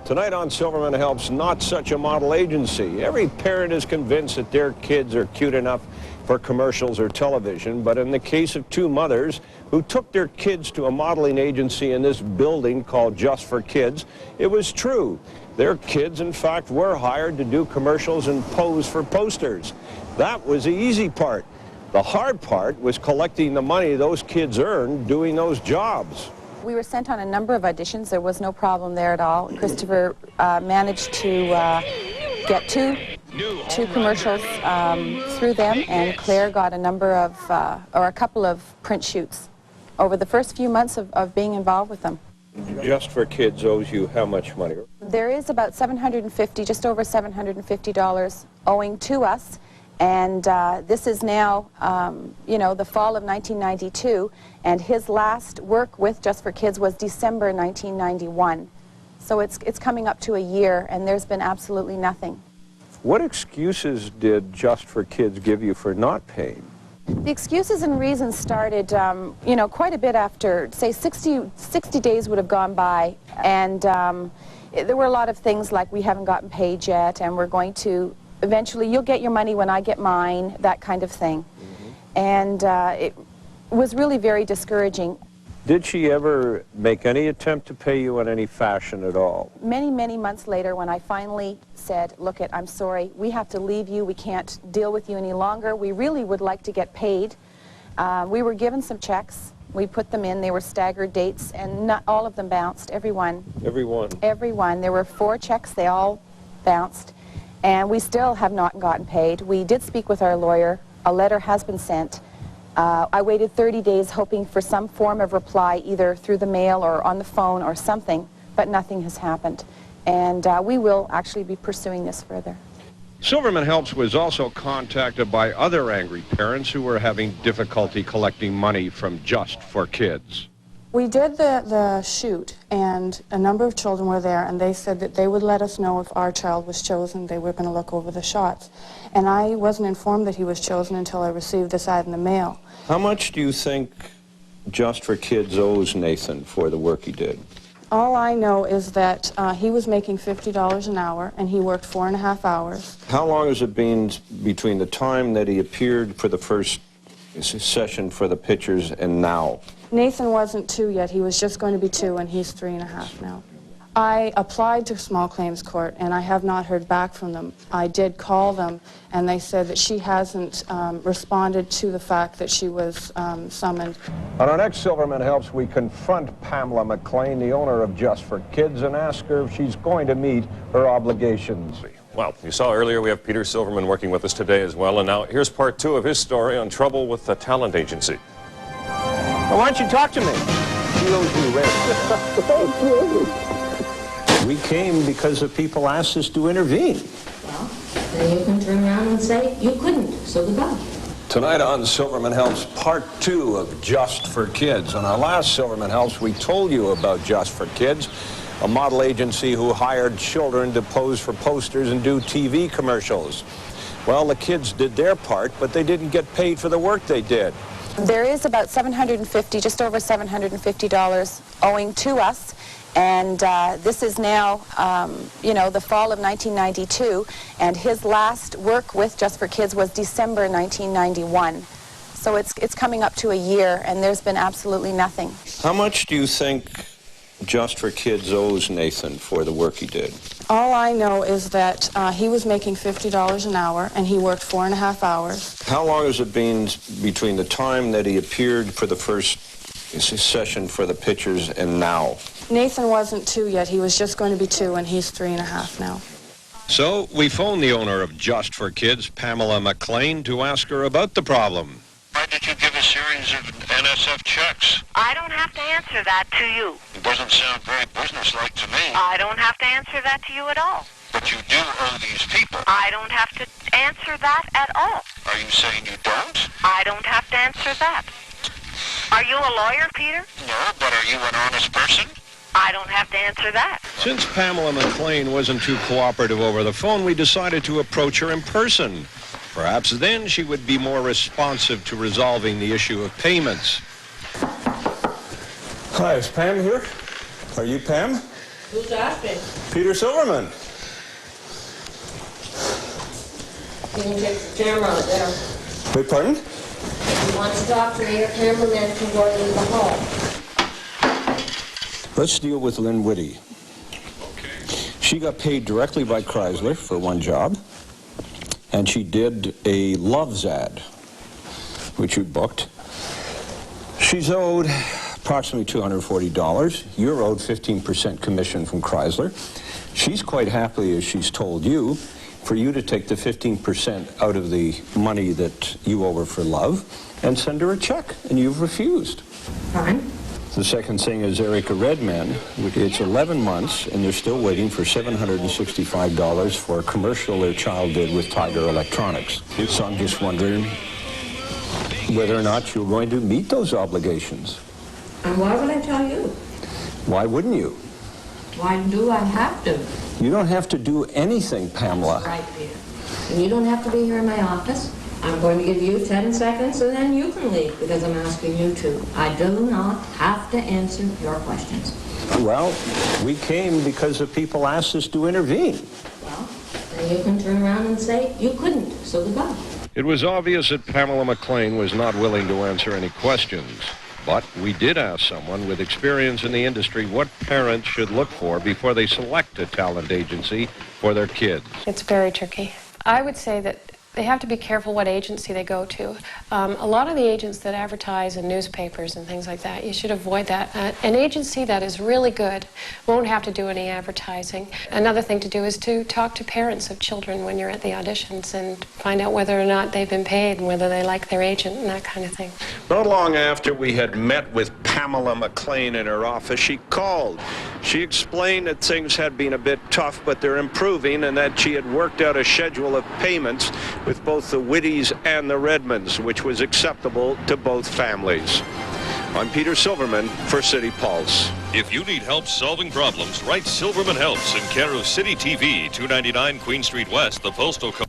Tonight on Silverman Helps, not such a model agency. Every parent is convinced that their kids are cute enough for commercials or television, but in the case of two mothers who took their kids to a modeling agency in this building called Just for Kids, it was true. Their kids, in fact, were hired to do commercials and pose for posters. That was the easy part. The hard part was collecting the money those kids earned doing those jobs. We were sent on a number of auditions. There was no problem there at all. Christopher managed to get two commercials through them, and Claire got a number of, or a couple of print shoots over the first few months of being involved with them. Just for Kids owes you how much money? There is about $750, just over $750 owing to us. And this is now, you know, the fall of 1992, and his last work with Just for Kids was December 1991. So it's coming up to a year, and there's been absolutely nothing. What excuses did Just for Kids give you for not paying? The excuses and reasons started, you know, quite a bit after, say, 60 days would have gone by, and there were a lot of things like, we haven't gotten paid yet, and we're going to eventually, you'll get your money when I get mine, that kind of thing. And it was really very discouraging. Did she ever make any attempt to pay you in any fashion at all? Many, many months later, when I finally said, look I'm sorry, we have to leave you, we can't deal with you any longer, we really would like to get paid. We were given some checks, we put them in, they were staggered dates, and not all of them bounced, everyone. Everyone? Everyone. There were 4 checks, they all bounced. And we still have not gotten paid. We did speak with our lawyer. A letter has been sent. I waited 30 days hoping for some form of reply, either through the mail or on the phone or something, but nothing has happened. And we will actually be pursuing this further. Silverman Helps was also contacted by other angry parents who were having difficulty collecting money from Just for Kids. We did the shoot, and a number of children were there, and they said that they would let us know if our child was chosen. They were going to look over the shots. And I wasn't informed that he was chosen until I received this ad in the mail. How much do you think Just for Kids owes Nathan for the work he did? All I know is that he was making $50 an hour, and he worked 4.5 hours. How long has it been between the time that he appeared for the first session for the pictures and now? Nathan wasn't 2 yet. He was just going to be 2, and he's 3.5 now. I applied to small claims court, and I have not heard back from them. I did call them, and they said that she hasn't responded to the fact that she was summoned. On our next Silverman Helps, we confront Pamela McLean, the owner of Just for Kids, and ask her if she's going to meet her obligations. Well, you saw earlier we have Peter Silverman working with us today as well, and now here's part 2 of his story on trouble with the talent agency. Well, why don't you talk to me? She owes you rent. We came because the people asked us to intervene. Well, then you can turn around and say you couldn't, so goodbye. Tonight on Silverman Helps, part 2 of Just for Kids. On our last Silverman Helps, we told you about Just for Kids, a model agency who hired children to pose for posters and do TV commercials. Well, the kids did their part, but they didn't get paid for the work they did. There is about $750, just over $750 owing to us. And this is now, you know, the fall of 1992, and his last work with Just for Kids was December 1991. So it's coming up to a year, and there's been absolutely nothing. How much do you think Just for Kids owes Nathan for the work he did? All I know is that he was making $50 an hour, and he worked 4.5 hours. How long has it been between the time that he appeared for the first session for the pictures and now? Nathan wasn't 2 yet. He was just going to be 2, and he's 3.5 now. So we phoned the owner of Just for Kids, Pamela McLean, to ask her about the problem. Why did you give a series of NSF checks? I don't have to answer that to you. It doesn't sound very businesslike to me. I don't have to answer that to you at all. But you do owe these people. I don't have to answer that at all. Are you saying you don't? I don't have to answer that. Are you a lawyer, Peter? No, but are you an honest person? I don't have to answer that. Since Pamela McLean wasn't too cooperative over the phone, we decided to approach her in person. Perhaps then she would be more responsive to resolving the issue of payments. Hi, is Pam here? Are you Pam? Who's asking? Peter Silverman. You can take the camera out there. Wait, pardon? If you want to talk to me, your cameraman can go into the hall. Let's deal with Lynn Whitty. She got paid directly by Chrysler for one job, and she did a Loves ad, which you booked. She's owed approximately $240. You're owed 15% commission from Chrysler. She's quite happy, as she's told you, for you to take the 15% out of the money that you owe her for love and send her a check, and you've refused. Fine. The second thing is Erica Redman. It's 11 months, and they're still waiting for $765 for a commercial their child did with Tiger Electronics. So I'm just wondering whether or not you're going to meet those obligations. And why would I tell you? Why wouldn't you? Why do I have to? You don't have to do anything, Pamela. Right, Peter. And you don't have to be here in my office. I'm going to give you 10 seconds, and then you can leave, because I'm asking you to. I do not have to answer your questions. Well, we came because the people asked us to intervene. Well, then you can turn around and say you couldn't, so goodbye. It was obvious that Pamela McLean was not willing to answer any questions. But we did ask someone with experience in the industry what parents should look for before they select a talent agency for their kids. It's very tricky. I would say that they have to be careful what agency they go to. A lot of the agents that advertise in newspapers and things like that, you should avoid that. An agency that is really good won't have to do any advertising. Another thing to do is to talk to parents of children when you're at the auditions and find out whether or not they've been paid and whether they like their agent and that kind of thing. Not long after we had met with Pamela McLean in her office, she called. She explained that things had been a bit tough, but they're improving, and that she had worked out a schedule of payments with both the Whittys and the Redmonds, which was acceptable to both families. I'm Peter Silverman for City Pulse. If you need help solving problems, write Silverman Helps in care of City TV, 299 Queen Street West, the postal code.